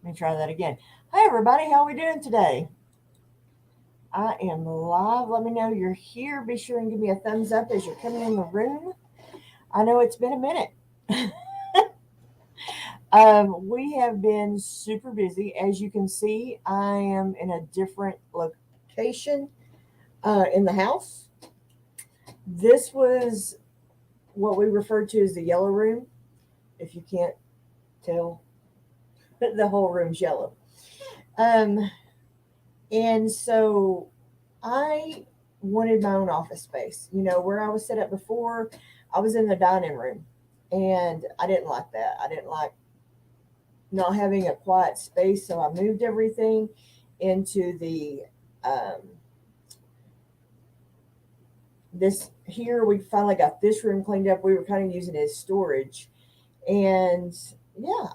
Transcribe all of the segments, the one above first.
Let me try that again. Hi, everybody. How are we doing today? I am live. Let me know you're here. Be sure and give me a thumbs up as you're coming in the room. I know it's been a minute. We have been super busy. As you can see, I am in a different location in the house. This was what we referred to as the yellow room. If you can't tell, the whole room's yellow. Um, and so I wanted my own office space. Where I was set up before, I was in the dining room, and I didn't like that. I didn't like not having a quiet space, so I moved everything into the um, this here. We finally got this room cleaned up. We were kind of using it as storage, and yeah,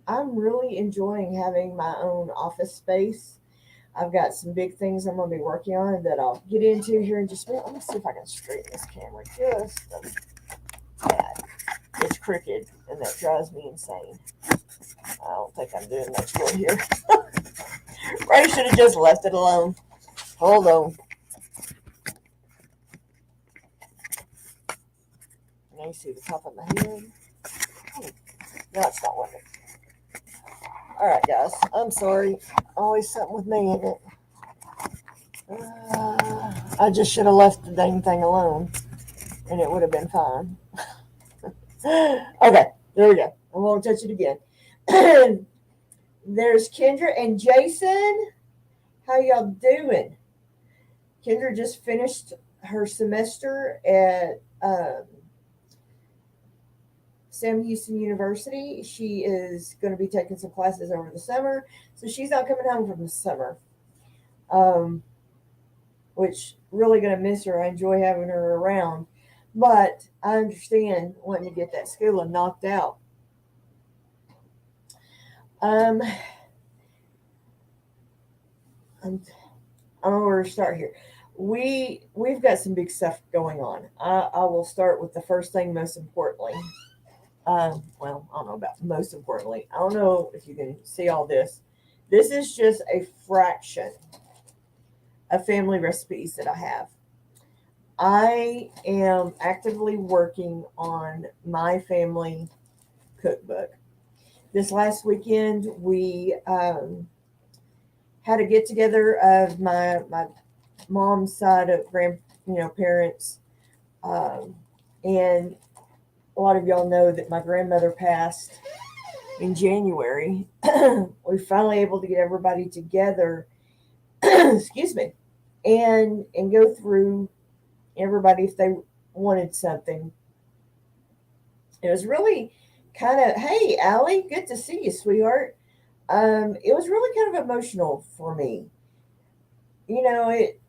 I'm really enjoying having my own office space. I've got some big things I'm going to be working on that I'll get into here in just a minute. Let me see if I can straighten this camera just a tad. It's crooked, and that drives me insane. I don't think I'm doing much good here. Ray should have just left it alone. Hold on. Let me see the top of my head. No, it's not working. All right, guys. I'm sorry. Always something with me in it. I just should have left the dang thing alone, and it would have been fine. Okay, there we go. I won't touch it again. There's Kendra and Jason. How y'all doing? Kendra just finished her semester at Sam Houston University. She is going to be taking some classes over the summer, so she's not coming home from the summer. Um, which really going to miss her. I enjoy having her around, but I understand wanting to get that schooling knocked out. Um, I'm, I don't know where to start here. We've got some big stuff going on. I will start with the first thing, most importantly. Well, I don't know about most importantly. I don't know if you can see all this. This is just a fraction of family recipes that I have. I am actively working on my family cookbook. This last weekend, we had a get together of my mom's side of parents, um, and a lot of y'all know that my grandmother passed in January. We finally able to get everybody together, excuse me, and go through everybody if they wanted something. It was really kind of, hey, Allie, good to see you, sweetheart. It was really kind of emotional for me. It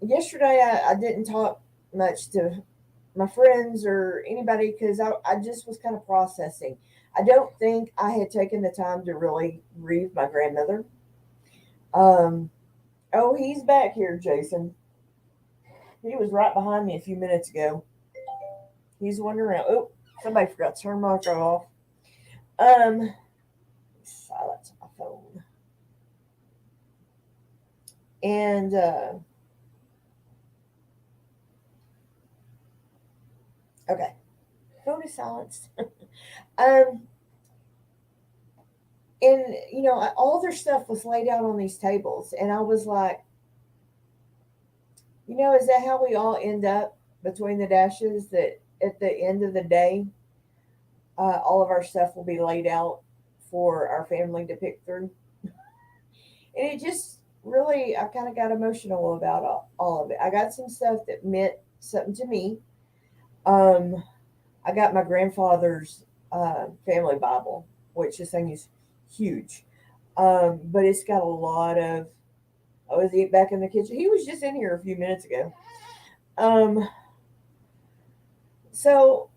yesterday I didn't talk much to my friends or anybody because I just was kind of processing. I don't think I had taken the time to really grieve my grandmother. Um, oh, he's back here, Jason. He was right behind me a few minutes ago. He's wandering around. Oh, somebody forgot to turn my micro off. Um, silence my phone. And okay, phone is silenced. um, and all their stuff was laid out on these tables, and I was like, is that how we all end up between the dashes? That at the end of the day, all of our stuff will be laid out for our family to pick through. And it just really, I kind of got emotional about all of it. I got some stuff that meant something to me. Um, I got my grandfather's family Bible, which this thing is huge. But it's got a lot of. Oh, is he back in the kitchen? He was just in here a few minutes ago. Um, so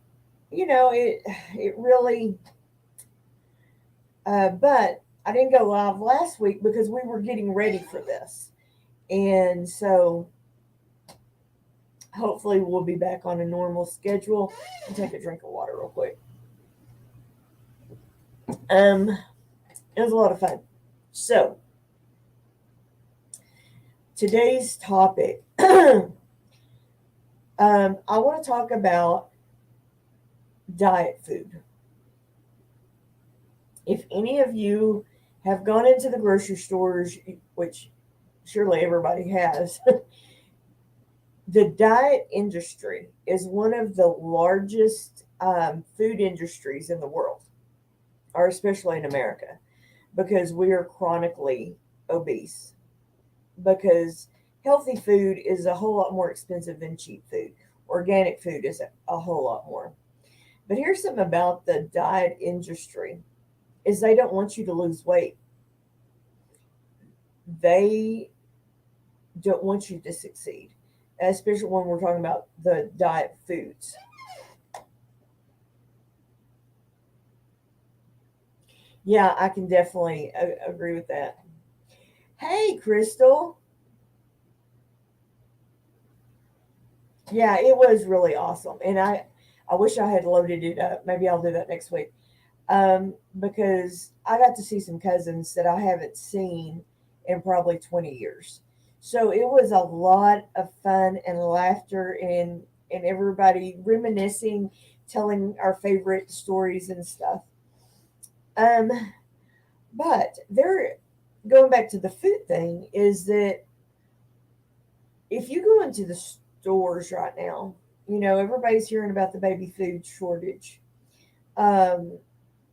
it really. But I didn't go live last week because we were getting ready for this, and so hopefully we'll be back on a normal schedule. I'll take a drink of water real quick. It was a lot of fun. So today's topic, I want to talk about diet food. If any of you have gone into the grocery stores, which surely everybody has, the diet industry is one of the largest food industries in the world, or especially in America, because we are chronically obese. Because healthy food is a whole lot more expensive than cheap food. Organic food is a whole lot more. But here's something about the diet industry is they don't want you to lose weight. They don't want you to succeed, especially when we're talking about the diet foods. Yeah, I can definitely agree with that. Hey, Crystal. Yeah, it was really awesome, and I wish I had loaded it up. Maybe I'll do that next week. Because I got to see some cousins that I haven't seen in probably 20 years. So it was a lot of fun and laughter and everybody reminiscing, telling our favorite stories and stuff. Um, but they're going back to the food thing is that if you go into the stores right now, everybody's hearing about the baby food shortage, um,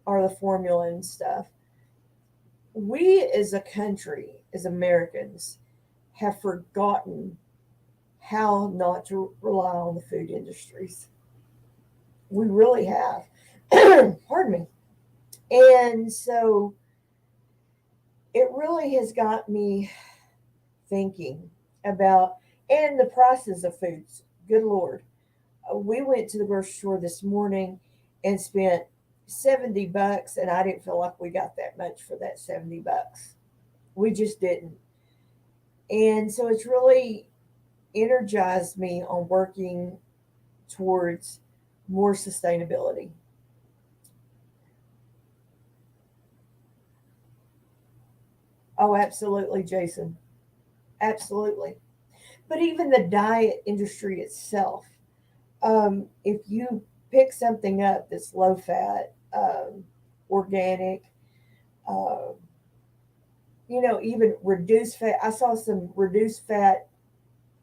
or the formula and stuff. We as a country, as Americans, have forgotten how not to rely on the food industries. We really have. Pardon me. And so it really has got me thinking about, and the prices of foods. Good Lord. We went to the grocery store this morning and spent $70, and I didn't feel like we got that much for that $70. We just didn't. And so it's really energized me on working towards more sustainability. Oh, absolutely, Jason. Absolutely. But even the diet industry itself, if you pick something up that's low fat, organic, uh, even reduced fat. I saw some reduced fat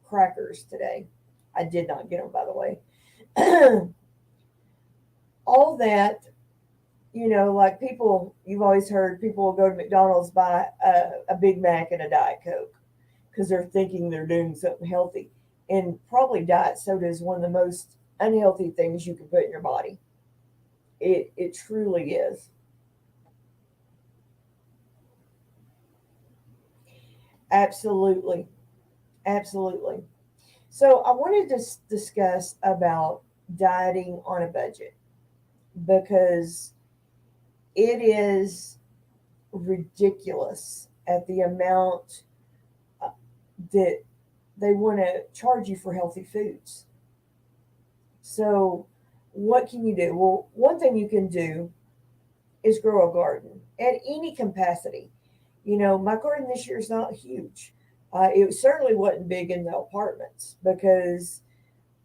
crackers today. I did not get them, by the way. All that, like people, you've always heard people will go to McDonald's, buy a Big Mac and a Diet Coke because they're thinking they're doing something healthy. And probably diet soda is one of the most unhealthy things you can put in your body. It truly is. Absolutely. Absolutely. So I wanted to discuss about dieting on a budget because it is ridiculous at the amount uh, that they want to charge you for healthy foods. So, what can you do? Well, one thing you can do is grow a garden at any capacity. My garden this year is not huge. It certainly wasn't big in the apartments because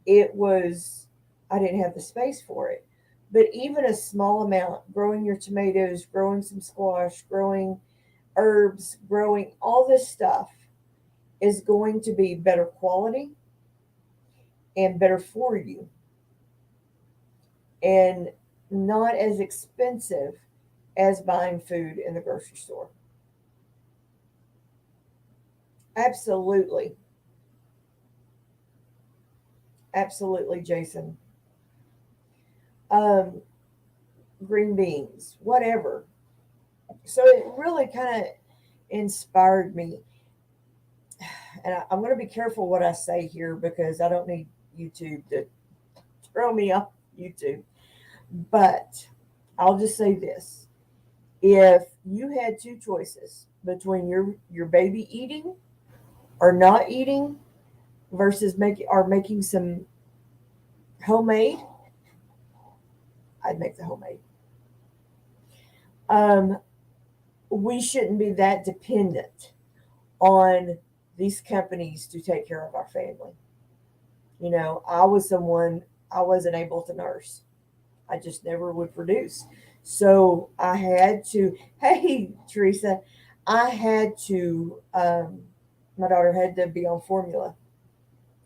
it was, I didn't have the space for it. But even a small amount, growing your tomatoes, growing some squash, growing herbs, growing all this stuff is going to be better quality and better for you and not as expensive as buying food in the grocery store. Absolutely. Absolutely, Jason. Um, green beans, whatever. So it really kind of inspired me. And I'm going to be careful what I say here because I don't need YouTube to throw me off YouTube. But I'll just say this. If you had two choices between your baby eating or not eating versus making some homemade, I'd make the homemade. Um, we shouldn't be that dependent on these companies to take care of our family. I was someone, I wasn't able to nurse. I just never would produce. So I had to, hey, Teresa, I had to, my daughter had to be on formula.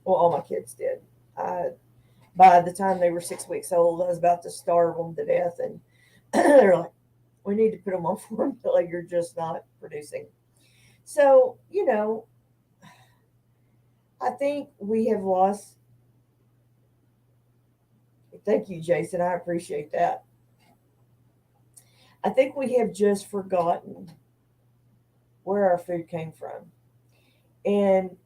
Well, all my kids did. I, by the time they were 6 weeks old, I was about to starve them to death. And they're like, we need to put them on formula. You're just not producing. So, I think we have lost. Thank you, Jason. I appreciate that. I think we have just forgotten where our food came from. And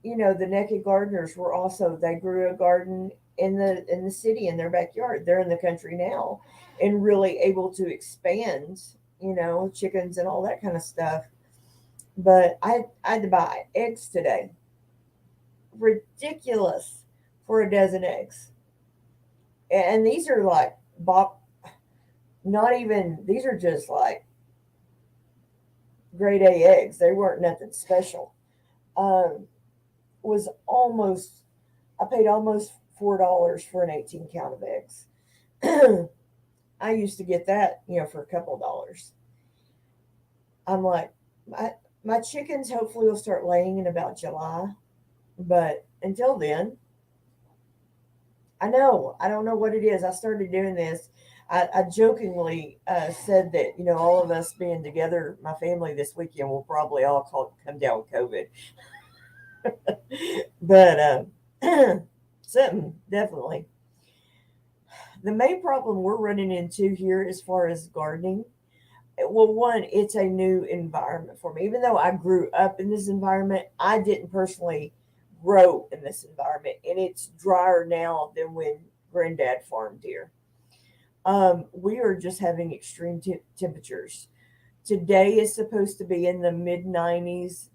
the naked gardeners were also, they grew a garden in the city in their backyard. They're in the country now and really able to expand, chickens and all that kind of stuff. But I had to buy eggs today. Ridiculous for a dozen eggs. And these are like bop, not even, these are just like grade A eggs. They weren't nothing special. Um, was almost, I paid almost $4 for an 18 count of eggs. I used to get that, for a couple of dollars. I'm like, my chickens hopefully will start laying in about July. But until then, I know, I don't know what it is. I started doing this. I jokingly said that, all of us being together, my family this weekend will probably all come down with COVID. But something definitely. The main problem we're running into here as far as gardening, well, one, it's a new environment for me. Even though I grew up in this environment, I didn't personally grow in this environment, and it's drier now than when Granddad farmed here. We are just having extreme temperatures. Today is supposed to be in the mid 90s,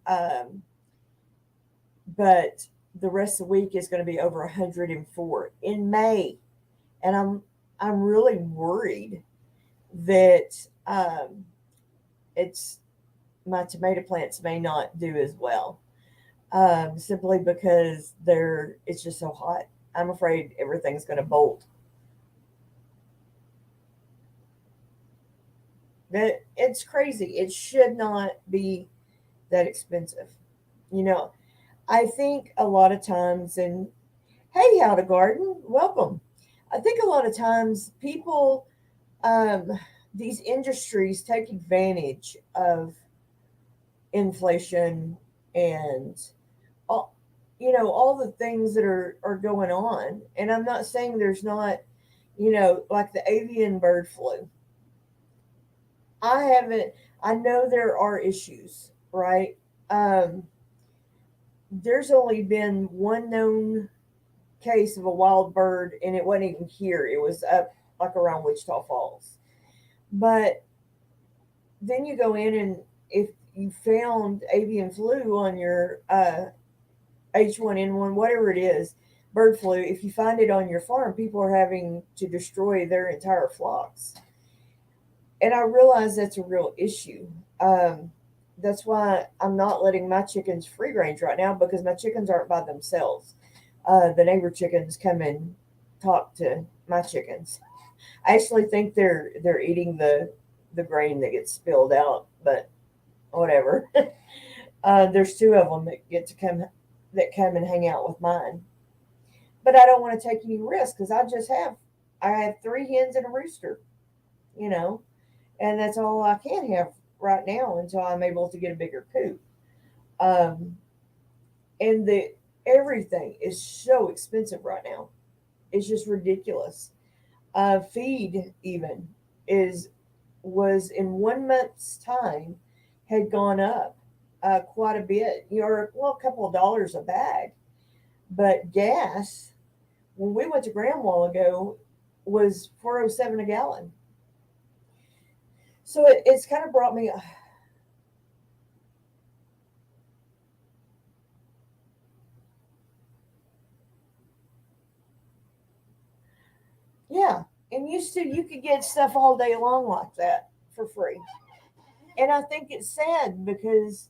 but the rest of the week is going to be over 104 in May, and I'm really worried that it's my tomato plants may not do as well, simply because it's just so hot. I'm afraid everything's going to bolt. That it's crazy. It should not be that expensive. You know, I think a lot of times, and hey, how to garden, welcome. I think a lot of times people, um, these industries take advantage of inflation and all, all the things that are going on. And I'm not saying there's not, like the avian bird flu. I haven't. I know there are issues, right? Um, there's only been one known case of a wild bird, and it wasn't even here. It was up like around Wichita Falls. But then you go in, and if you found avian flu on your H1N1, whatever it is, bird flu, if you find it on your farm, people are having to destroy their entire flocks. And I realize that's a real issue. Um, that's why I'm not letting my chickens free range right now, because my chickens aren't by themselves. The neighbor chickens come and talk to my chickens. I actually think they're eating the grain that gets spilled out, but whatever. There's two of them that come and hang out with mine. But I don't want to take any risks because I have three hens and a rooster, you know, and that's all I can have right now until I'm able to get a bigger coop. Um, and the everything is so expensive right now. It's just ridiculous. Feed even is was in 1 month's time had gone up quite a bit, or well, a couple of dollars a bag. But gas, when we went to Grand a while ago, was 407 a gallon. So it's kind of brought me, yeah. And used to you could get stuff all day long like that. for free. And I think it's sad because,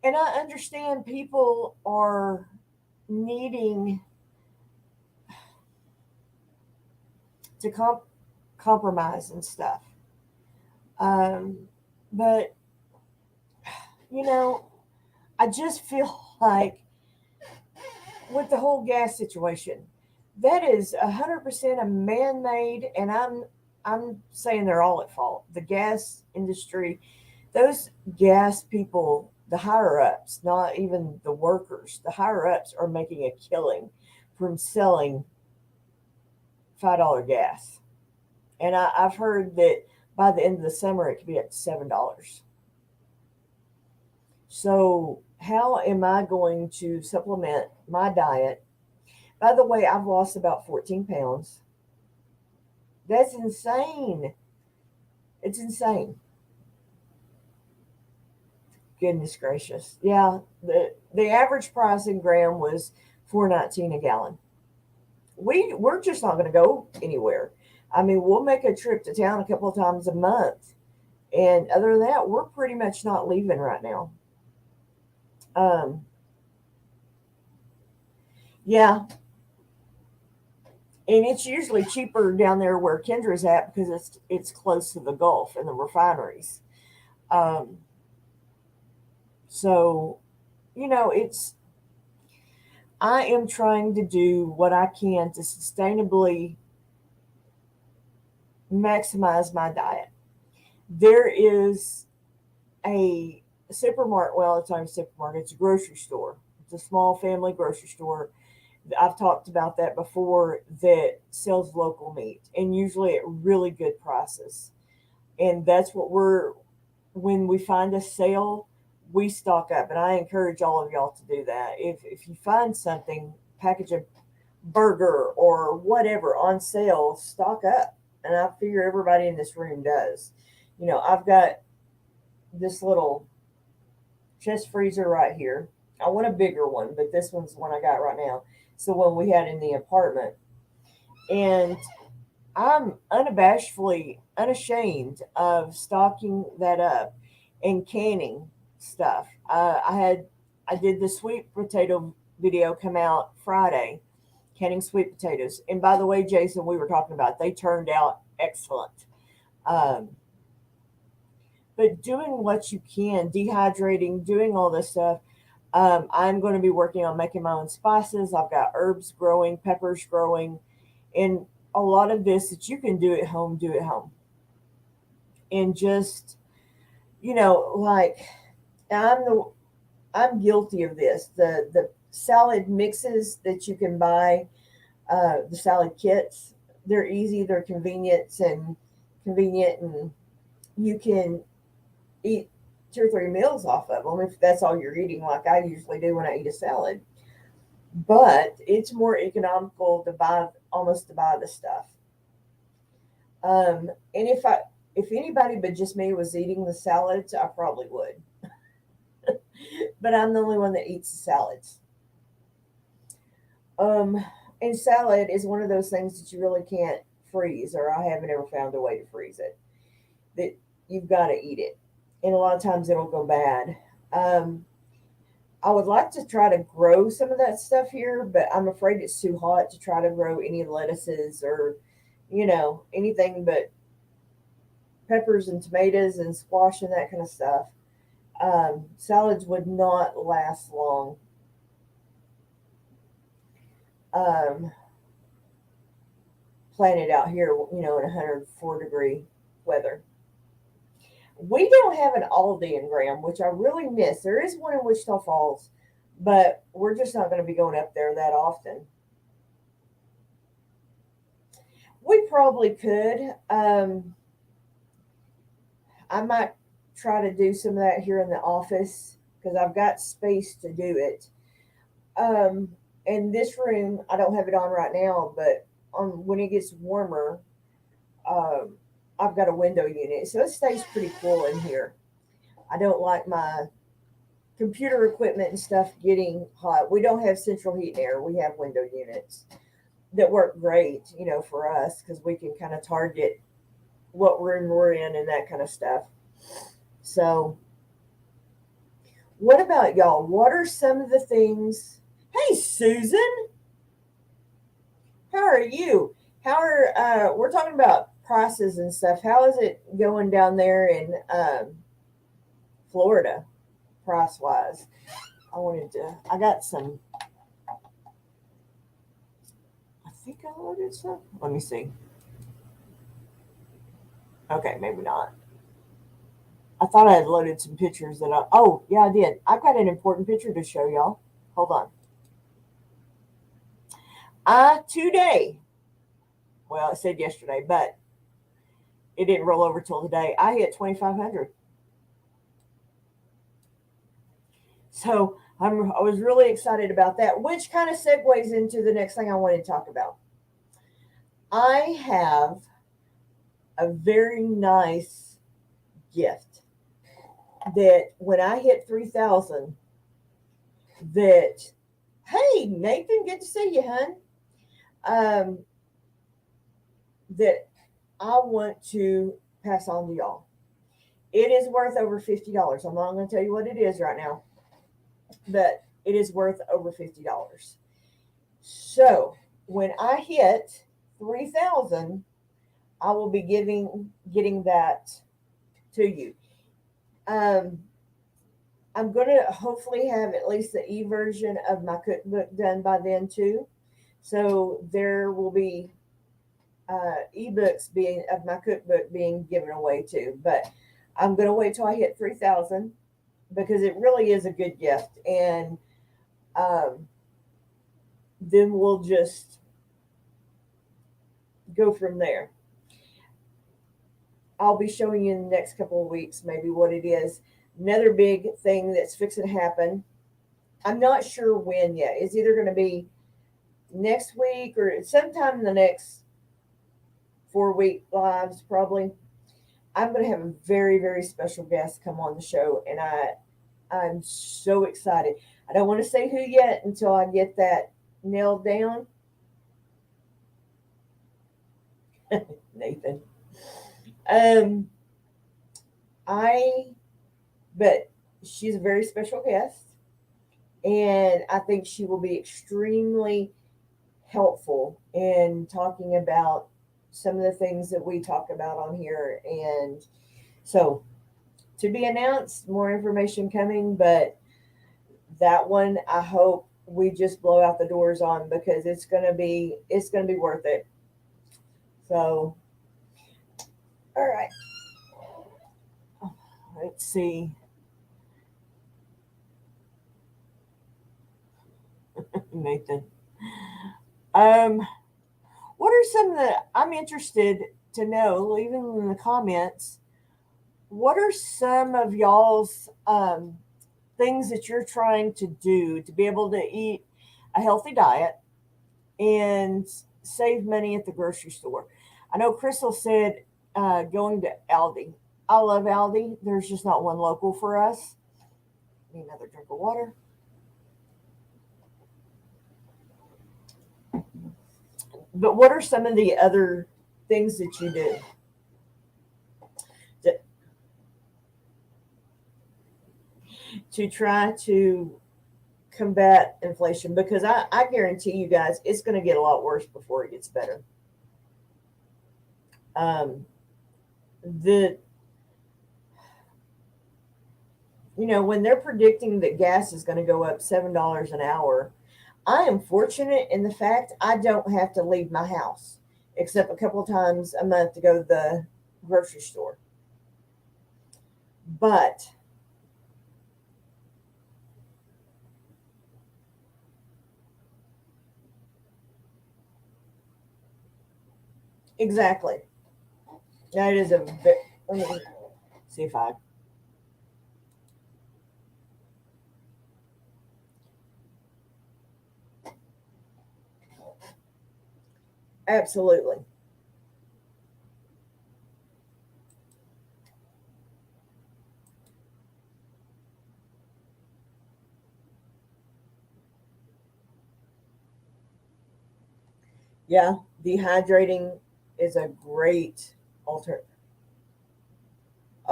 and I understand people are needing to compromise and stuff. Um, but, you know, I just feel like with the whole gas situation, that is 100% a man-made, and I'm saying they're all at fault. The gas industry, those gas people, the higher ups, not even the workers, the higher ups are making a killing from selling $5 gas. And I've heard that by the end of the summer it could be up to $7. So how am I going to supplement my diet? By the way, I've lost about 14 pounds. That's insane. It's insane. Goodness gracious. Yeah, the average price in Graham was 4.19 a gallon. We're just not going to go anywhere. I mean, we'll make a trip to town a couple of times a month, and other than that, we're pretty much not leaving right now. Um, yeah, and it's usually cheaper down there where Kendra's at because it's close to the Gulf and the refineries. Um, so it's I am trying to do what I can to sustainably maximize my diet. There is a supermarket. Well, it's not a supermarket; it's a grocery store. It's a small family grocery store. I've talked about that before. That sells local meat and usually at really good prices. And that's what we're when we find a sale, we stock up. And I encourage all of y'all to do that. If you find something, package a burger or whatever on sale, stock up. And I figure everybody in this room does. I've got this little chest freezer right here. I want a bigger one, but this one's the one I got right now. It's the one we had in the apartment. And I'm unabashedly unashamed of stocking that up and canning stuff. I did the sweet potato video come out Friday, canning sweet potatoes. And by the way, Jason, we were talking about they turned out excellent. Um, but doing what you can, dehydrating, doing all this stuff. I'm going to be working on making my own spices. I've got herbs growing, peppers growing, and a lot of this that you can do at home, do at home. And just, like I'm the I'm guilty of this. The salad mixes that you can buy, the salad kits, they're easy, they're convenient, and you can eat 2 or 3 meals off of them if that's all you're eating, like I usually do when I eat a salad. But it's more economical to buy almost to buy the stuff. And if anybody but just me was eating the salads, I probably would. But I'm the only one that eats the salads. Um, and salad is one of those things that you really can't freeze, or I haven't ever found a way to freeze it. That you've got to eat it, and a lot of times it'll go bad. Um, I would like to try to grow some of that stuff here, but I'm afraid it's too hot to try to grow any lettuces or, anything but peppers and tomatoes and squash and that kind of stuff. Salads would not last long. Um, planted out here, in 104-degree weather. We don't have an Aldi in Graham, which I really miss. There is one in Wichita Falls, but we're just not going to be going up there that often. We probably could. I might try to do some of that here in the office because I've got space to do it. Um, in this room, I don't have it on right now, but when it gets warmer, um, I've got a window unit, so it stays pretty cool in here. I don't like my computer equipment and stuff getting hot. We don't have central heat and air. We have window units that work great, for us because we can kind of target. what room we're in and that kind of stuff. So, what about y'all? What are some of the things? Hey, Susan, how are you? How are we're talking about prices and stuff? How is it going down there in Florida, price wise? I got some. I think I ordered some. Let me see. Okay, maybe not. I thought I had loaded some pictures that I. Oh, yeah, I did. I've got an important picture to show y'all. Hold on. Today, well, it said yesterday, but it didn't roll over till today. I hit 2,500. So I was really excited about that, which kind of segues into the next thing I wanted to talk about. I have a very nice gift that when I hit 3,000, that, hey, Nathan, good to see you, hon. Um, that I want to pass on to y'all. It is worth over $50. I'm not going to tell you what it is right now, but it is worth over $50. So when I hit 3,000, I will be getting that to you. Um, I'm going to hopefully have at least the e-version of my cookbook done by then too. So there will be ebooks being of my cookbook being given away too. But I'm going to wait till I hit 3,000 because it really is a good gift, and um, then we'll just go from there. I'll be showing you in the next couple of weeks maybe what it is. Another big thing that's fixing to happen. I'm not sure when yet. It's either going to be next week or sometime in the next 4-week lives, probably. I'm going to have a very, very special guest come on the show, and I'm so excited. I don't want to say who yet until I get that nailed down. Nathan. Um, I, but she's a very special guest, and I think she will be extremely helpful in talking about some of the things that we talk about on here. And so, to be announced, more information coming, but that one I hope we just blow out the doors on because it's gonna be worth it. So, all right, let's see. Nathan. Um, what are some of the I'm interested to know, leave them in the comments. What are some of y'all's things that you're trying to do to be able to eat a healthy diet and save money at the grocery store? I know Crystal said going to Aldi. I love Aldi. There's just not one local for us. Need another drink of water. But what are some of the other things that you do to, to try to combat inflation? Because I guarantee you guys it's going to get a lot worse before it gets better. Um, the when they're predicting that gas is going to go up $7 an hour, I am fortunate in the fact I don't have to leave my house except a couple of times a month to go to the grocery store. But exactly, that is a bit. Let me see if I. Absolutely. Yeah, dehydrating is a great alter.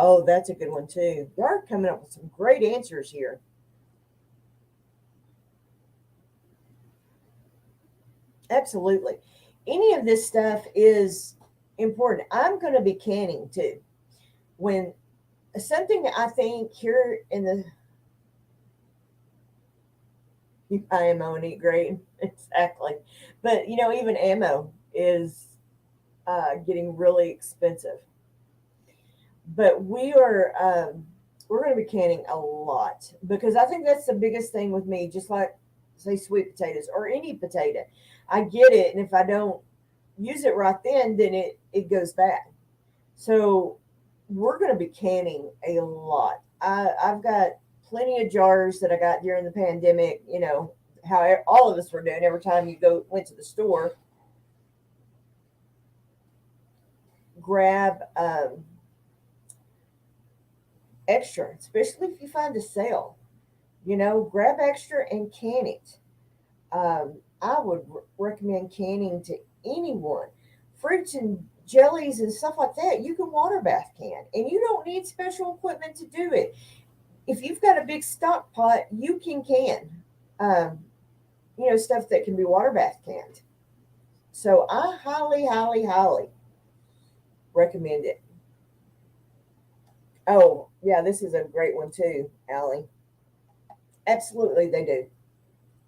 Oh, that's a good one too. You are coming up with some great answers here. Absolutely. Any of this stuff is important. I'm going to be canning too. When something I think here in the IMO and eat great, exactly. But even ammo is getting really expensive. But we're going to be canning a lot because I think that's the biggest thing with me. Just like say sweet potatoes or any potato, I get it, and if I don't use it right then it goes bad. So we're going to be canning a lot. I've got plenty of jars that I got during the pandemic. How all of us were doing. Every time you went to the store, grab extra, especially if you find a sale. Grab extra and can it. I would recommend canning to anyone. Fruits and jellies and stuff like that, you can water bath can, and you don't need special equipment to do it. If you've got a big stock pot, you can. Um, stuff that can be water bath canned. So I highly, highly, highly recommend it. Oh, yeah, this is a great one too, Allie. Absolutely, they do.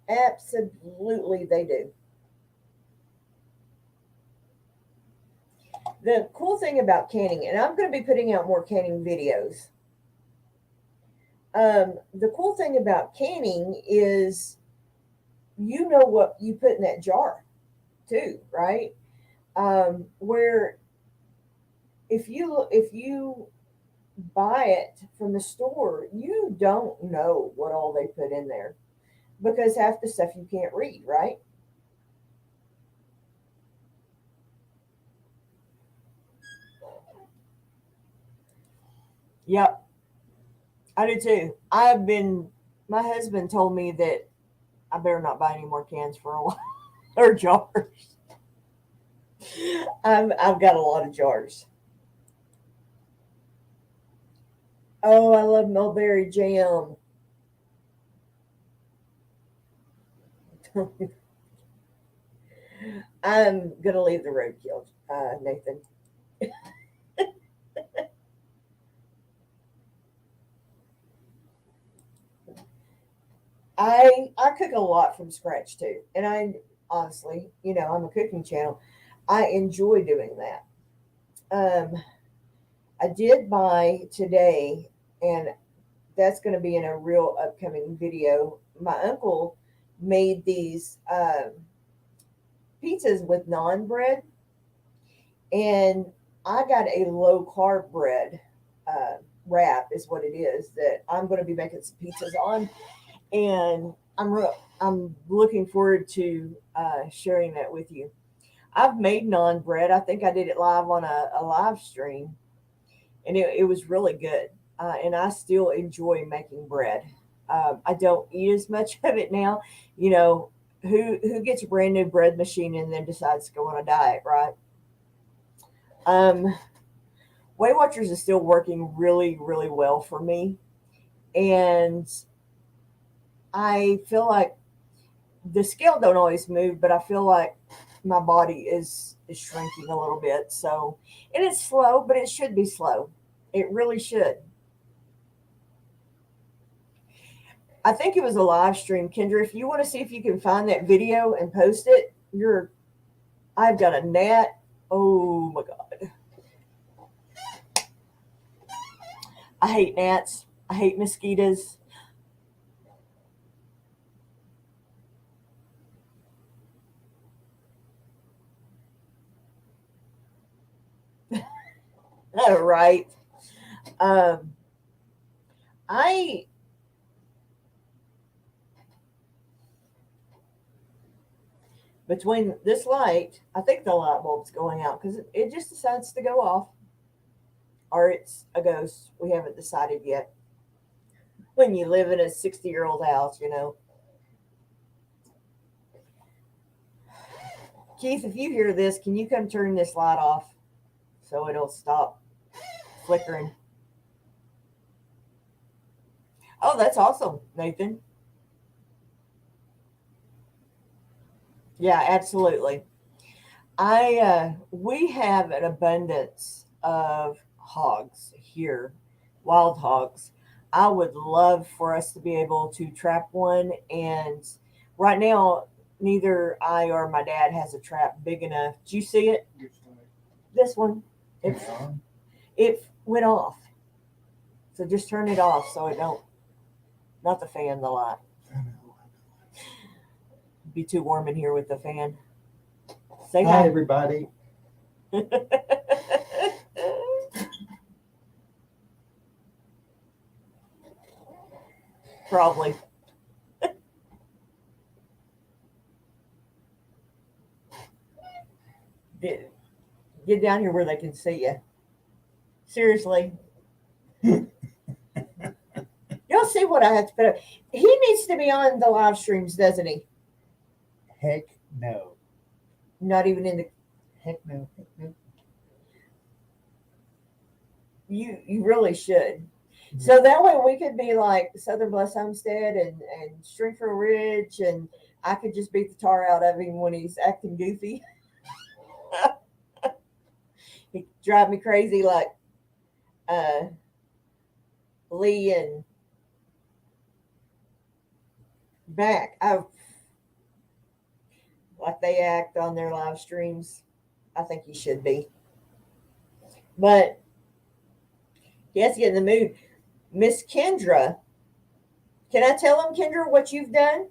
Absolutely, they do. The cool thing about canning, and I'm going to be putting out more canning videos. The cool thing about canning is you know what you put in that jar too, right? Where if you buy it from the store, you don't know what all they put in there because half the stuff you can't read, right? Yep, I do too. My husband told me that I better not buy any more cans for a while or jars. I've got a lot of jars. Oh, I love mulberry jam. I'm gonna leave the roadkill, Nathan. I cook a lot from scratch too, and I honestly, I'm a cooking channel. I enjoy doing that. Um, I did buy today, and that's going to be in a real upcoming video. My uncle made these pizzas with naan bread, and I got a low carb bread uh, wrap, is what it is that I'm going to be making some pizzas on, and I'm looking forward to sharing that with you. I've made naan bread. I think I did it live on a live stream, and it was really good. And I still enjoy making bread. I don't eat as much of it now. You know, who gets a brand new bread machine and then decides to go on a diet, right? Um, Weight Watchers is still working really, really well for me, and I feel like the scale don't always move, but I feel like my body is shrinking a little bit. So, and it's slow, but it should be slow. It really should. I think it was a live stream, Kendra. If you want to see if you can find that video and post it, I've got a gnat. Oh my god, I hate gnats. I hate mosquitoes. Right. Um, I Between this light, I think the light bulb's going out because it just decides to go off, or it's a ghost. We haven't decided yet. When you live in a 60-year-old house, Keith, if you hear this, can you come turn this light off so it'll stop flickering? Oh, that's awesome, Nathan. Yeah, absolutely. We have an abundance of hogs here, wild hogs. I would love for us to be able to trap one, and right now, neither I or my dad has a trap big enough. Do you see it? This one, it it went off. So just turn it off so it don't, not the fan, the light. Be too warm in here with the fan. Say Hi, hi. everybody. Probably. Get, get down here where they can see you. Seriously. Y'all see what I have to put up? He needs to be on the live streams, doesn't he? Heck no. Not even in the. Heck no. Heck no. You really should. So that way we could be like Southern Bless Homestead and Stringfield Ridge, and I could just beat the tar out of him when he's acting goofy. He drive me crazy like uh, Lee and Mac. I like they act on their live streams. I think he should be, but he has to get in the mood. Miss Kendra, can I tell him, Kendra, what you've done?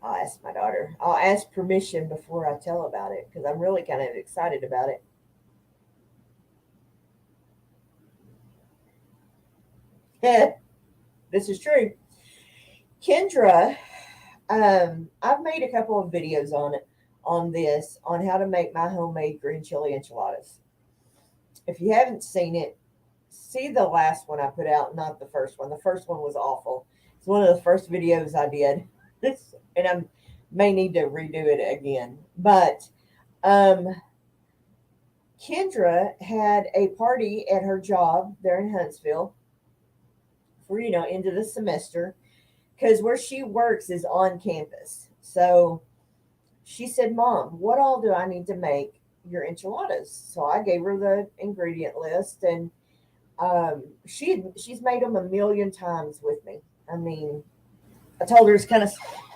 I'll ask my daughter. I'll ask permission before I tell about it because I'm really kind of excited about it. This is true. Kendra, I've made a couple of videos on this on how to make my homemade green chili enchiladas. If you haven't seen it, see the last one I put out, not the first one. The first one was awful. It's one of the first videos I did, and I may need to redo it again. But um, Kendra had a party at her job there in Huntsville for end of the semester because where she works is on campus. So she said, "Mom, what all do I need to make your enchiladas?" So I gave her the ingredient list, and she's made them a million times with me. I mean, I told her it's kind of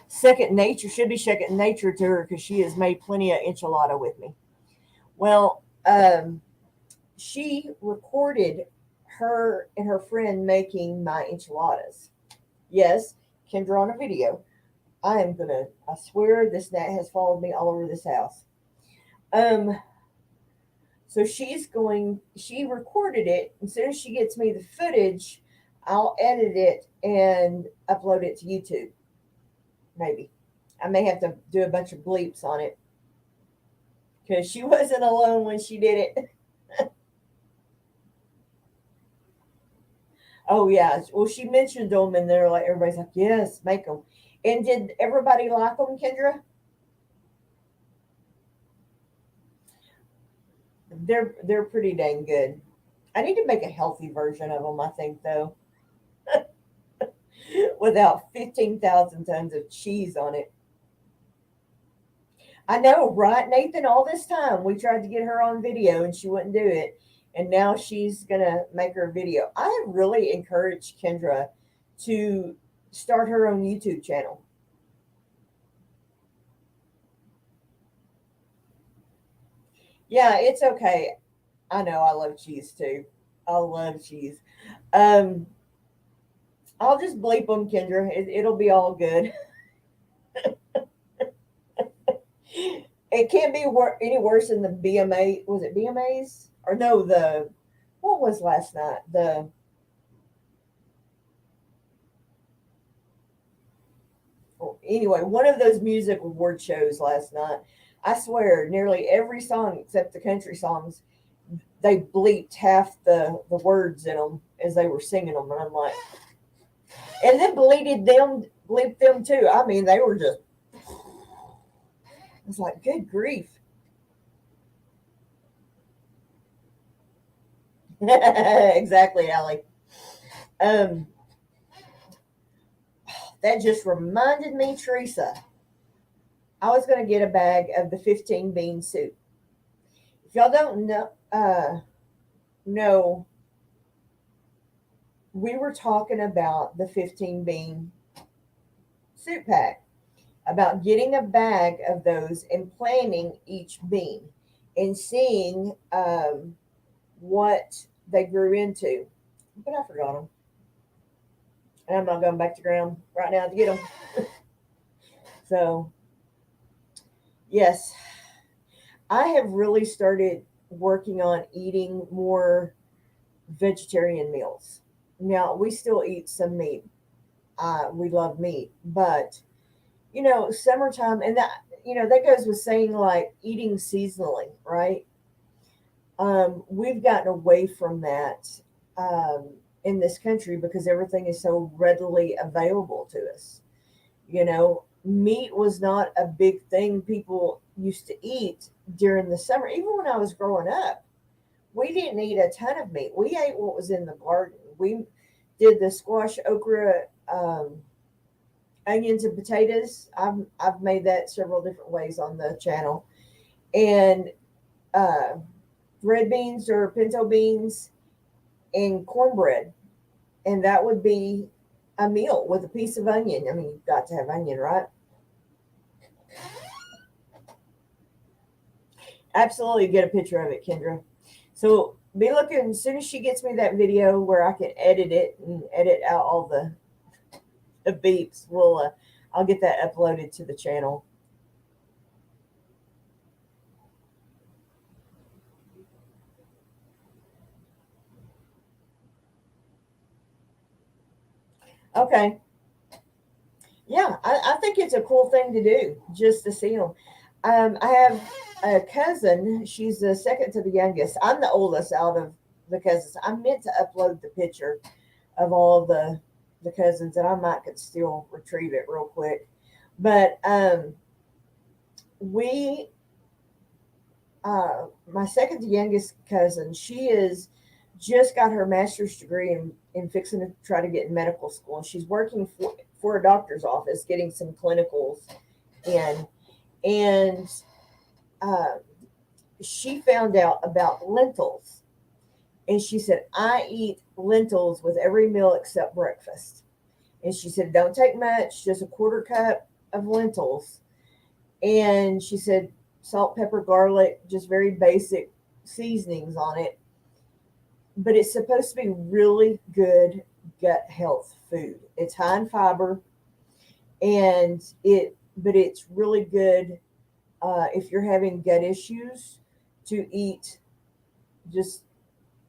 second nature, should be second nature to her because she has made plenty of enchilada with me. Well, she recorded her and her friend making my enchiladas. Yes, Kendra on a video. I swear this gnat has followed me all over this house. Um, so she recorded it. As soon as she gets me the footage, I'll edit it and upload it to YouTube. Maybe. I may have to do a bunch of bleeps on it because she wasn't alone when she did it. Oh, yeah. Well, she mentioned them and they're like, everybody's like, yes, make them. And did everybody like them, Kendra? They're pretty dang good. I need to make a healthy version of them, I think, though, without 15,000 tons of cheese on it. I know, right, Nathan? All this time we tried to get her on video and she wouldn't do it. And now she's going to make her video. I have really encouraged Kendra to start her own YouTube channel. Yeah, it's okay. I know I love cheese too. I love cheese. Um, I'll just bleep them, Kendra. It'll be all good. It can't be any worse than the BMA. Was it BMAs or no? The what was last night? The anyway, one of those music award shows last night. I swear, nearly every song except the country songs, they bleeped half the words in them as they were singing them, and I'm like, and then bleeped them too. I mean, they were just. It's like, good grief. Exactly, Allie. Um, that just reminded me, Teresa. I was going to get a bag of the 15 bean soup. If y'all don't know, we were talking about the 15 bean soup pack, about getting a bag of those and planning each bean and seeing what they grew into. But I forgot them. And I'm not going back to ground right now to get them. So, yes, I have really started working on eating more vegetarian meals. Now, we still eat some meat. We love meat, but summertime, and that goes with saying like eating seasonally, right? We've gotten away from that in this country because everything is so readily available to us. Meat was not a big thing people used to eat during the summer. Even when I was growing up, we didn't eat a ton of meat. We ate what was in the garden. We did the squash, okra, onions, and potatoes. I've made that several different ways on the channel, and uh, red beans or pinto beans and cornbread, and that would be a meal with a piece of onion. I mean, you've got to have onion, right? Absolutely, get a picture of it, Kendra. So be looking as soon as she gets me that video where I can edit it and edit out all the beeps. I'll get that uploaded to the channel. Okay. Yeah, I think it's a cool thing to do just to see them. I have a cousin. She's the second to the youngest. I'm the oldest out of the cousins. I meant to upload the picture of all the cousins, and I might could still retrieve it real quick. But we, my second to youngest cousin, she is just got her master's degree in fixing to try to get in medical school. And she's working for a doctor's office, getting some clinicals in, and uh, she found out about lentils. And she said, I eat lentils with every meal except breakfast. And she said, don't take much, just a quarter cup of lentils. And she said, salt, pepper, garlic, just very basic seasonings on it. But it's supposed to be really good gut health food. It's high in fiber, and but it's really good if you're having gut issues to eat just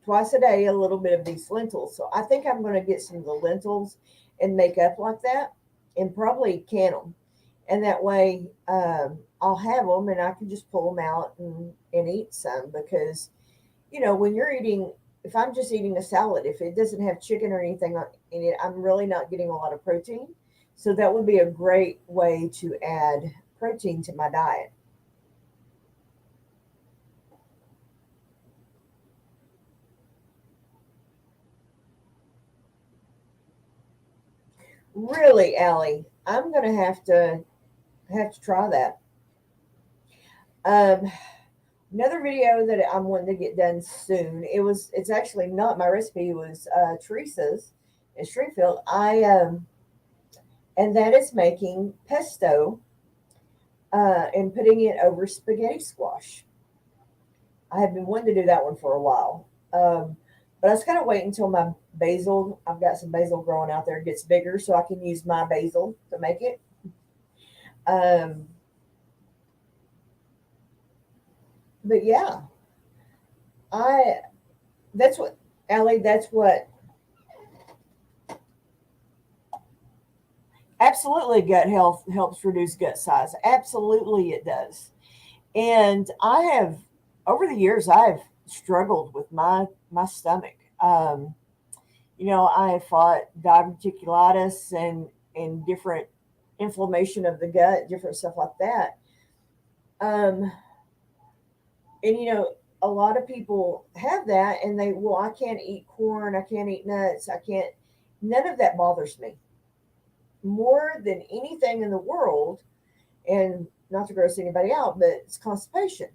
twice a day a little bit of these lentils. So I think I'm going to get some of the lentils and make up like that, and probably can them. And that way I'll have them and I can just pull them out and eat some, because when you're eating, if I'm just eating a salad, if it doesn't have chicken or anything in it, I'm really not getting a lot of protein. So that would be a great way to add protein to my diet. Really, Allie, I'm gonna have to try that. Um, Another video that I'm wanting to get done soon. It's actually not my recipe. It was Teresa's in Stringfield. And that is making pesto and putting it over spaghetti squash. I have been wanting to do that one for a while. But I was kind of waiting until my basil, I've got some basil growing out there, gets bigger so I can use my basil to make it. Um, but yeah, I that's what Allie, that's what absolutely gut health helps reduce gut size. Absolutely it does. And I have over the years I've struggled with my stomach. I have fought diverticulitis and different inflammation of the gut, different stuff like that. Um, and a lot of people have that and they, well, I can't eat corn, I can't eat nuts, I can't, none of that bothers me more than anything in the world. And not to gross anybody out, but it's constipation,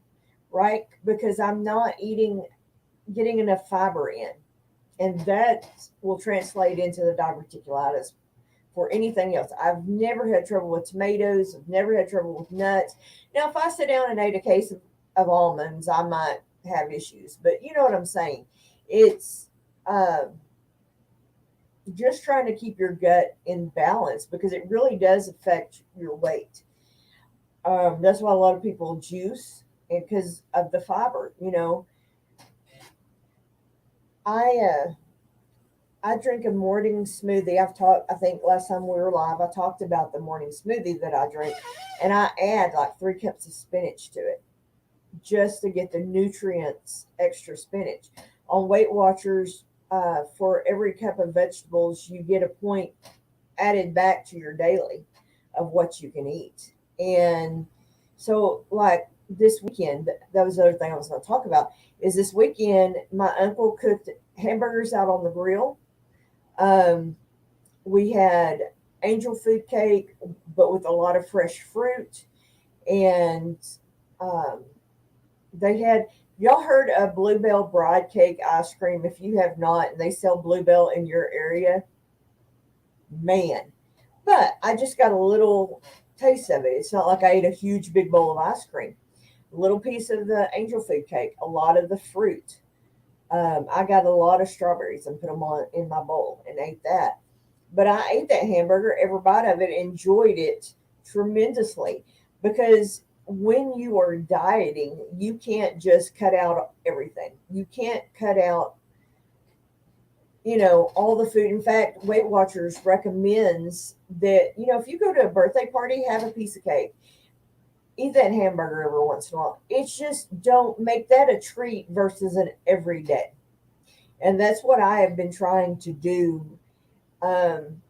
right? Because I'm not getting enough fiber in. And that will translate into the diverticulitis for anything else. I've never had trouble with tomatoes. I've never had trouble with nuts. Now, if I sit down and ate a case of almonds, I might have issues. But you know what I'm saying? It's uh, just trying to keep your gut in balance because it really does affect your weight. That's why a lot of people juice because of the fiber. You know, I I drink a morning smoothie. I've talked. I think last time we were live, I talked about the morning smoothie that I drink, and I add like 3 cups of spinach to it just to get the nutrients, extra spinach. On Weight Watchers, for every cup of vegetables, you get a point added back to your daily of what you can eat. And so, like this weekend, that was the other thing I was going to talk about. Is this weekend my uncle cooked hamburgers out on the grill. Um, we had angel food cake, but with a lot of fresh fruit, and um, they had, y'all heard of Bluebell Bride Cake ice cream? If you have not, and they sell Bluebell in your area, man. But I just got a little taste of it. It's not like I ate a huge big bowl of ice cream. A little piece of the angel food cake, a lot of the fruit. I got a lot of strawberries and put them on in my bowl and ate that. But I ate that hamburger, every bite of it, enjoyed it tremendously because when you are dieting, you can't just cut out everything. You can't cut out, all the food. In fact, Weight Watchers recommends that, if you go to a birthday party, have a piece of cake, eat that hamburger every once in a while. It's just don't make that a treat versus an everyday. And that's what I have been trying to do. Um,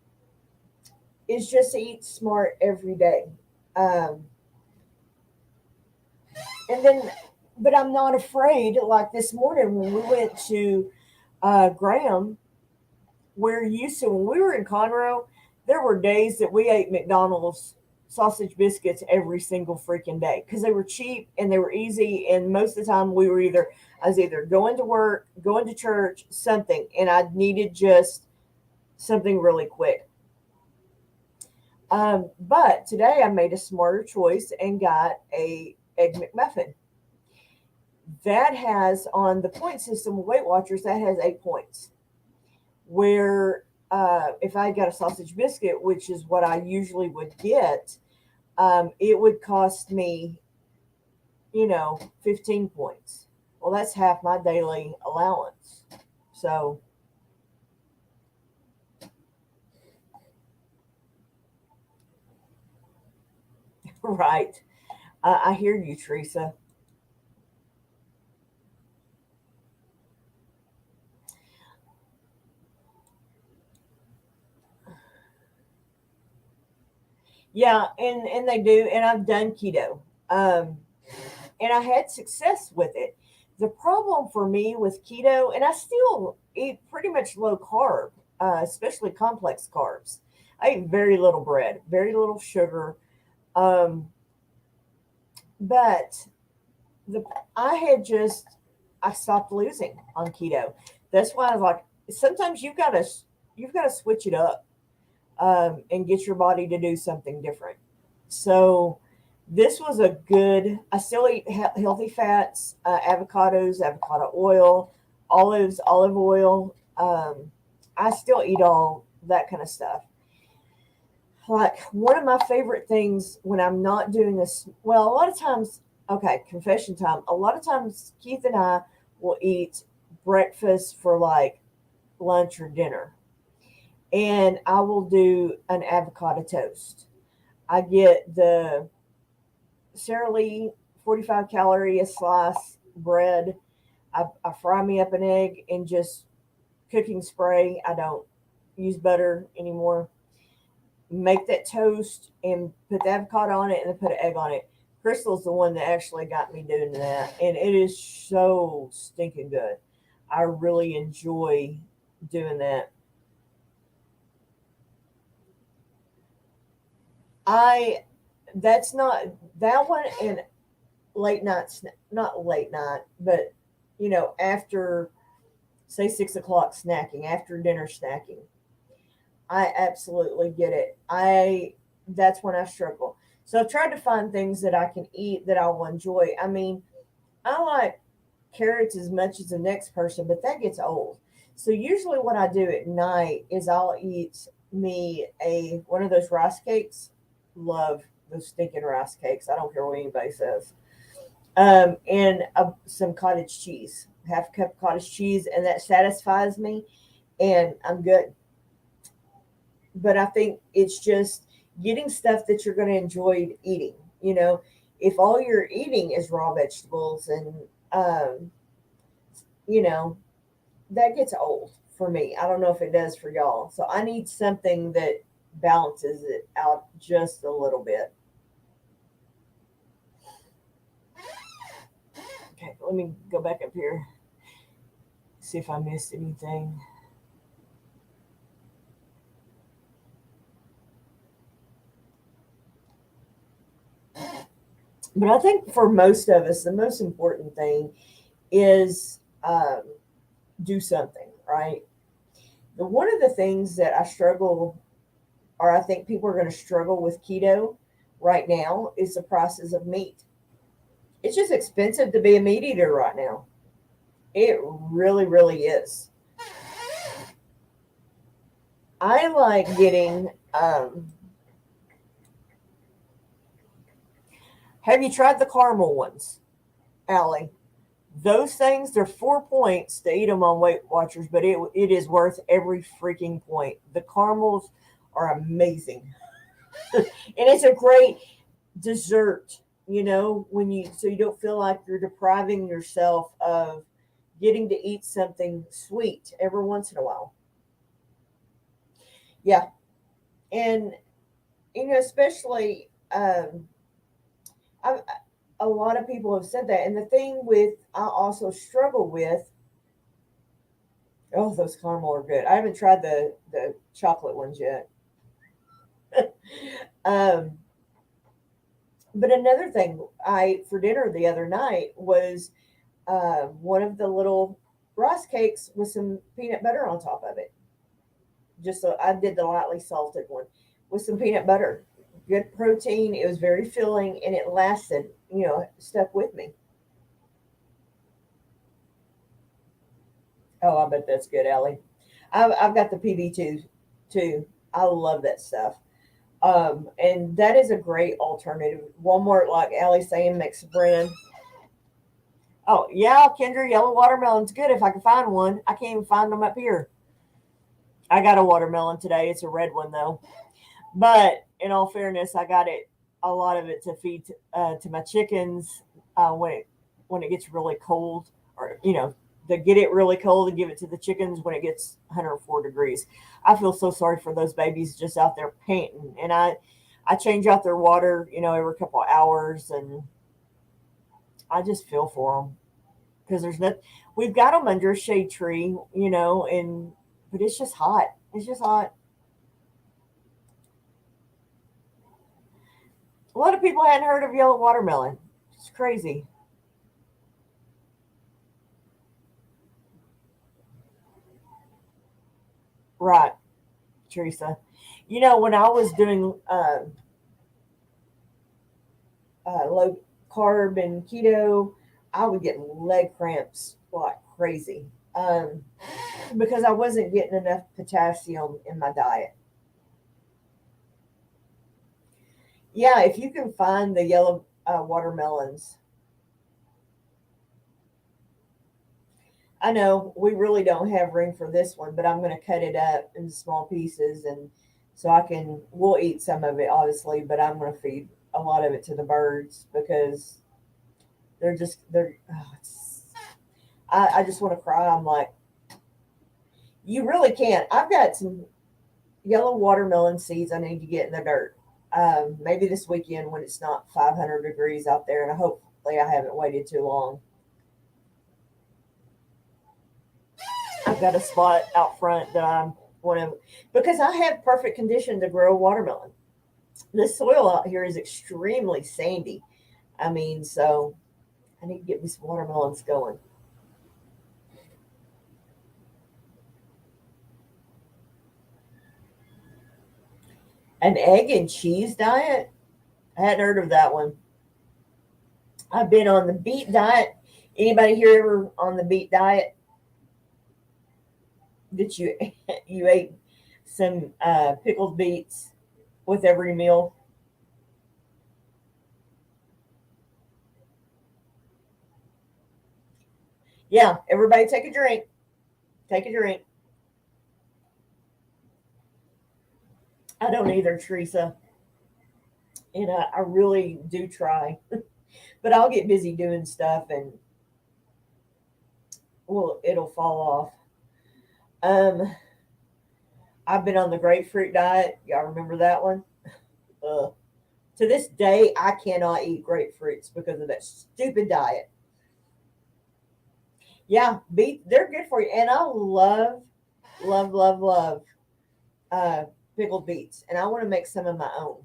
is just eat smart every day. Um, and then, but I'm not afraid. Like this morning when we went to Graham, we're used to, when we were in Conroe, there were days that we ate McDonald's sausage biscuits every single freaking day because they were cheap and they were easy. And most of the time I was either going to work, going to church, something, and I needed just something really quick. But today I made a smarter choice and got a egg McMuffin. That has, on the point system of Weight Watchers, that has 8 points. Where if I got a sausage biscuit, which is what I usually would get, it would cost me, 15 points. Well, that's half my daily allowance. So, right. I hear you, Teresa. Yeah, and they do, and I've done keto, um, and I had success with it. The problem for me with keto, and I still eat pretty much low carb, especially complex carbs. I eat very little bread, very little sugar, um, but the I had just I stopped losing on keto. That's why I was like, sometimes you've got to switch it up and get your body to do something different. So this was a good. I still eat healthy fats, avocados, avocado oil, olives, olive oil. I still eat all that kind of stuff. Like one of my favorite things when I'm not doing this, well, a lot of times, okay, confession time. A lot of times, Keith and I will eat breakfast for like lunch or dinner, and I will do an avocado toast. I get the Sara Lee 45 calorie a slice bread. I fry me up an egg and just cooking spray. I don't use butter anymore. Make that toast and put the avocado on it and then put an egg on it. Crystal's the one that actually got me doing that, and it is so stinking good. I really enjoy doing that. I that's not that one and late night, not late night, but after say 6 o'clock snacking, after dinner snacking. I absolutely get it. I That's when I struggle. So I've tried to find things that I can eat that I will enjoy. I mean, I like carrots as much as the next person, but that gets old. So usually what I do at night is I'll eat me a one of those rice cakes. Love those stinking rice cakes. I don't care what anybody says. And some cottage cheese, half a cup of cottage cheese, and that satisfies me, and I'm good. But I think it's just getting stuff that you're going to enjoy eating. If all you're eating is raw vegetables and um, you know, that gets old for me. I don't know if it does for y'all. So I need something that balances it out just a little bit. Okay, let me go back up here, see if I missed anything. But I think for most of us, the most important thing is do something, right? One of the things that I struggle, or I think people are going to struggle with keto right now, is the prices of meat. It's just expensive to be a meat eater right now. It really, really is. I like getting. Have you tried the caramel ones, Allie? Those things, they're 4 points to eat them on Weight Watchers, but it is worth every freaking point. The caramels are amazing, and it's a great dessert. When you don't feel like you're depriving yourself of getting to eat something sweet every once in a while. Yeah, and especially I, a lot of people have said that. And the thing with I also struggle with, oh, those caramel are good. I haven't tried the chocolate ones yet. um, but another thing I ate for dinner the other night was one of the little rice cakes with some peanut butter on top of it. Just so I did the lightly salted one with some peanut butter. Good protein. It was very filling and it lasted. Stuck with me. Oh, I bet that's good, Ellie. I've got the PB2 too. I love that stuff. And that is a great alternative. Walmart, like Allie's saying, makes a brand. Oh, yeah, Kendra, yellow watermelon's good if I can find one. I can't even find them up here. I got a watermelon today. It's a red one, though. But in all fairness, I got it, a lot of it to feed to my chickens when it gets really cold, or to get it really cold and give it to the chickens when it gets 104 degrees. I feel so sorry for those babies just out there panting, and I change out their water, every couple of hours, and I just feel for them because there's not. We've got them under a shade tree, and but it's just hot. It's just hot. A lot of people hadn't heard of yellow watermelon. It's crazy. Right, Teresa. When I was doing low carb and keto, I would get leg cramps like crazy because I wasn't getting enough potassium in my diet. Yeah, if you can find the yellow watermelons, I know we really don't have room for this one, but I'm going to cut it up in small pieces, and so we'll eat some of it, obviously, but I'm going to feed a lot of it to the birds because I just want to cry. I'm like, you really can't. I've got some yellow watermelon seeds I need to get in the dirt. Maybe this weekend when it's not 500 degrees out there, and hopefully I haven't waited too long. I've got a spot out front that I want to, because I have perfect condition to grow watermelon. The soil out here is extremely sandy. I mean, so I need to get me some watermelons going. An egg and cheese diet? I hadn't heard of that one. I've been on the beet diet. Anybody here ever on the beet diet? Did you you ate some pickled beets with every meal? Yeah, everybody take a drink. Take a drink. I don't either, Teresa. And I really do try. But I'll get busy doing stuff and well, it'll fall off. Um, I've been on the grapefruit diet. Y'all remember that one? Ugh. To this day, I cannot eat grapefruits because of that stupid diet. Yeah, they're good for you. And I love, love, love, love uh, pickled beets. And I want to make some of my own.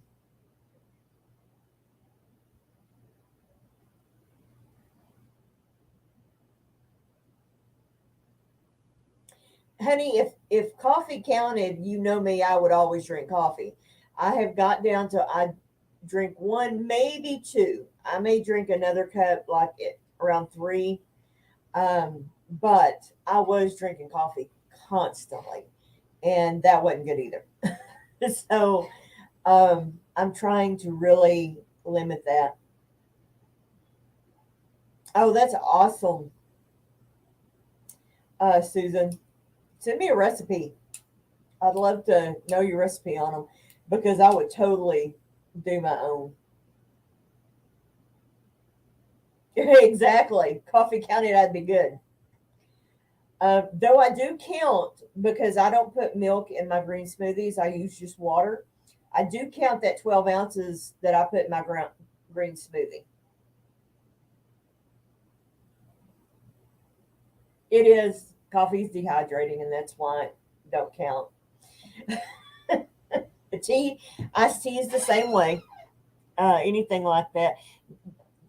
Honey, if coffee counted, you know me, I would always drink coffee. I have got down to I drink one, maybe two. I may drink another cup like it around three. But I was drinking coffee constantly, and that wasn't good either. So I'm trying to really limit that. Oh, that's awesome, Susan. Send me a recipe. I'd love to know your recipe on them because I would totally do my own. Exactly. Coffee counted, I'd be good. Though I do count because I don't put milk in my green smoothies, I use just water. I do count that 12 ounces that I put in my green smoothie. It is coffee's dehydrating, and that's why it don't count. The tea, iced tea is the same way. Anything like that.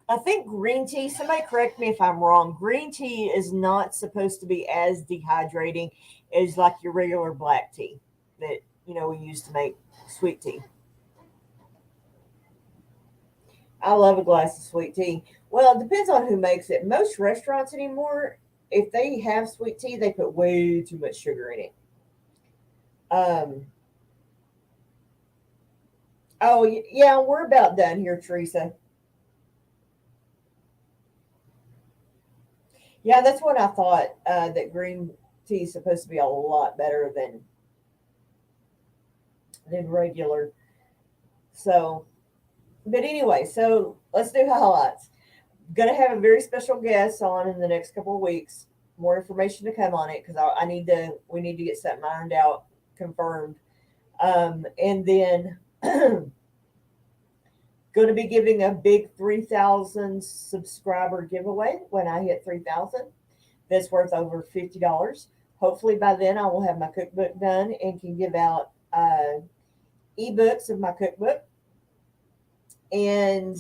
I think green tea, somebody correct me if I'm wrong, green tea is not supposed to be as dehydrating as like your regular black tea that, we use to make sweet tea. I love a glass of sweet tea. Well, it depends on who makes it. Most restaurants anymore, if they have sweet tea, they put way too much sugar in it. Um, oh, yeah, we're about done here, Teresa. Yeah, that's what I thought. That green tea is supposed to be a lot better than regular. So, but anyway, so let's do highlights. Gonna have a very special guest on in the next couple of weeks. More information to come on it because I need to. We need to get something ironed out, confirmed, and then going to be giving a big 3,000 subscriber giveaway when I hit 3,000. That's worth over $50. Hopefully by then I will have my cookbook done and can give out ebooks of my cookbook. And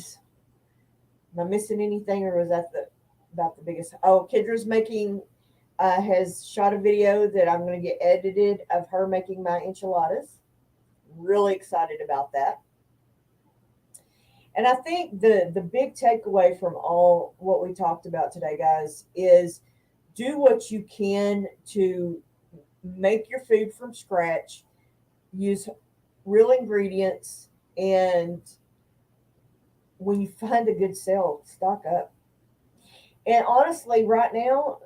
am I missing anything, or was that about the biggest? Oh, Kendra's making has shot a video that I'm going to get edited of her making my enchiladas. Really excited about that. And I think the big takeaway from all what we talked about today, guys, is do what you can to make your food from scratch, use real ingredients, and when you find a good sale, stock up. And honestly, right now,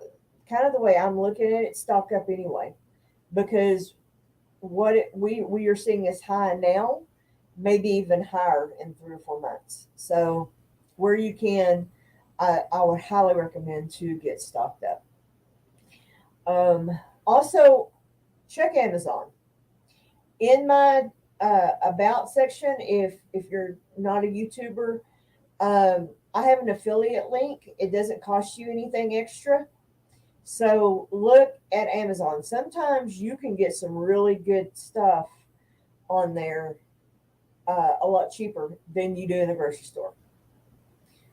kind of the way I'm looking at it, stock up anyway, because we are seeing as high now, maybe even higher in 3 or 4 months. So, where you can, I would highly recommend to get stocked up. Also, check Amazon. In my about section if you're not a YouTuber. I have an affiliate link. It doesn't cost you anything extra. So look at Amazon. Sometimes you can get some really good stuff on there a lot cheaper than you do in the grocery store.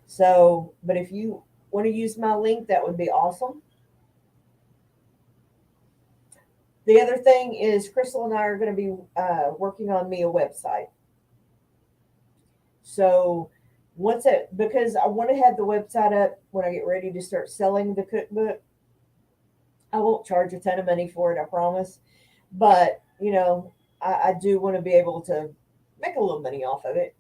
So, but if you want to use my link, that would be awesome. The other thing is Crystal and I are going to be working on me a website. So once it, because I want to have the website up when I get ready to start selling the cookbook. I won't charge a ton of money for it, I promise. But, I do want to be able to make a little money off of it.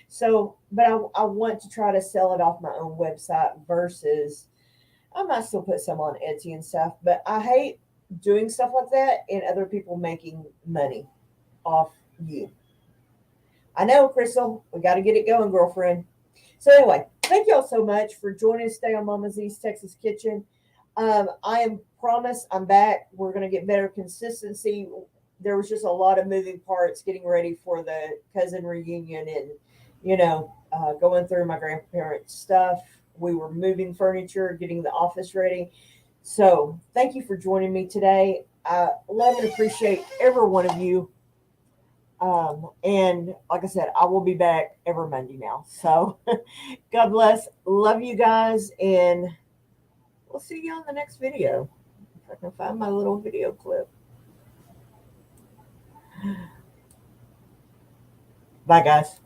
So, but I want to try to sell it off my own website versus I might still put some on Etsy and stuff, but I hate doing stuff like that and other people making money off you. I know, Crystal, we got to get it going, girlfriend. So anyway, thank y'all so much for joining us today on Mama Z's Texas Kitchen. I am promise I'm back. We're going to get better consistency. There was just a lot of moving parts getting ready for the cousin reunion and, going through my grandparents' stuff. We were moving furniture, getting the office ready. So thank you for joining me today. I love and appreciate every one of you. And like I said, I will be back every Monday now. So God bless. Love you guys. And we'll see you on the next video. If I can find my little video clip. Bye, guys.